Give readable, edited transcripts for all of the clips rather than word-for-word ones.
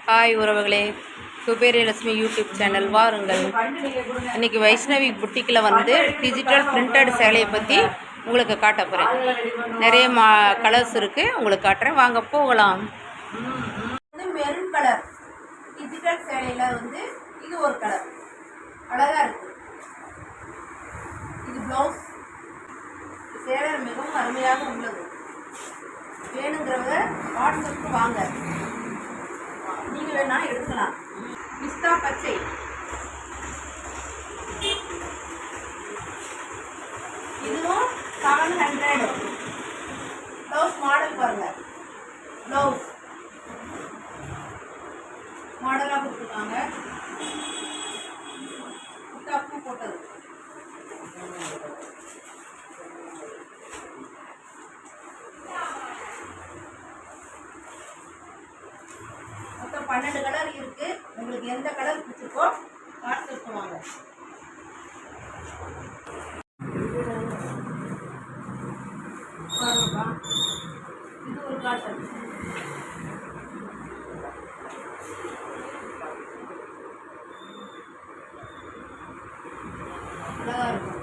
Hi உறவுகளே, குபேரியலட்சுமி YouTube channel வாருங்கள். இன்றைக்கி வைஷ்ணவி புட்டிக்கில் வந்து டிஜிட்டல் பிரிண்டட் சேலையை பற்றி உங்களுக்கு காட்ட போகிறேன். நிறைய கலர்ஸ் இருக்குது, உங்களுக்கு காட்டுறேன், வாங்க போகலாம். மெரூன் கலர் டிஜிட்டல் சேலையில் வந்து இது ஒரு கலர் அழகாக இருக்குது. இது ப்ளவுஸ். சேலை மிகவும் அருமையாக உள்ளது. வேணுங்கிறவங்க வாட்ஸ்அப்புக்கு வாங்க, நீங்கள் வேணா எடுக்கலாம். பிஸ்தா பச்சை, இதுவும் 700. ப்ளவுஸ் மாடல் பாருங்க, ப்ளவுஸ் மாடலாக கொடுத்துருக்காங்க. பூ போட்டது. மொத்தம் 12 கலர் இருக்கு. உங்களுக்கு எந்த கலர் பிடிச்சிருக்கோ வாட்ஸ்அப் வாங்க. இது ஒரு காட்டன். அழகா இருக்கும்.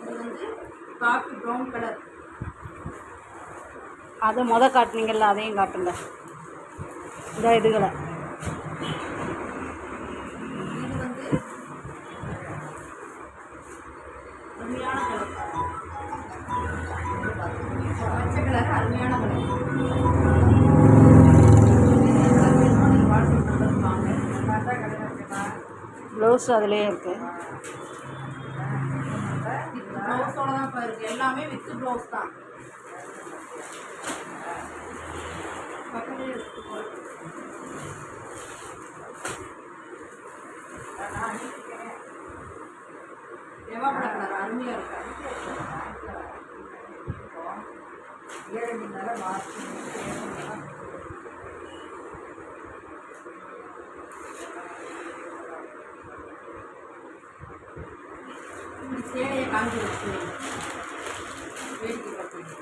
இது வந்து காஃபி ப்ரௌன் கலர். அதை காட்டுனீங்கல்ல, அதையும் காட்டுங்க. இந்த இதுகளை இது வந்து அருமையான கலர், பச்சை கலர், அருமையான கலர். ப்ளவுஸ் அதுலேயே இருக்குது. ப்ளவுஸோட தான் இப்போ இருக்குது. எல்லாமே வித் ப்ளவுஸ் தான். எவாப்பட கலர் அருமையாக இருக்கு. சேலையை காஞ்சி வச்சு வேடிக்கை பார்த்தீங்க.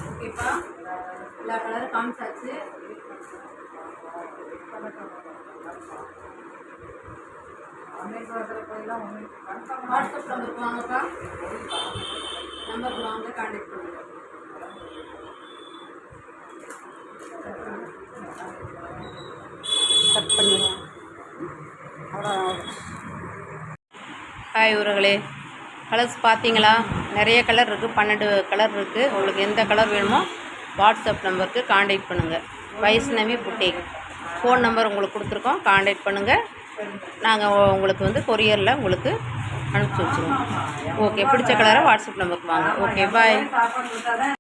ஓகேப்பா, எல்லா கலரும் காமிச்சாச்சு. வாட்ஸ்அப் நம்பருக்கு வாங்கப்பா, நம்பருக்கு வாங்க, கான்டாக்ட் பண்ணுங்க. கட் பண்ணிடுவோம். அவ்வளோ. ஹாய் உறவுகளே, கலர்ஸ் பார்த்தீங்களா? நிறைய கலர் இருக்குது, 12 கலர் இருக்குது. உங்களுக்கு எந்த கலர் வேணுமோ வாட்ஸ்அப் நம்பருக்கு கான்டாக்ட் பண்ணுங்கள். வைஷ்ணவி புட்டிக் ஃபோன் நம்பர் உங்களுக்கு கொடுத்துருக்கோம், கான்டாக்ட் பண்ணுங்கள். நாங்கள் உங்களுக்கு வந்து கொரியரில் உங்களுக்கு அனுப்பிச்சி வச்சுருவோம். ஓகே, பிடிச்ச கலரை வாட்ஸ்அப் நம்பருக்கு வாங்க. ஓகே, பாய்.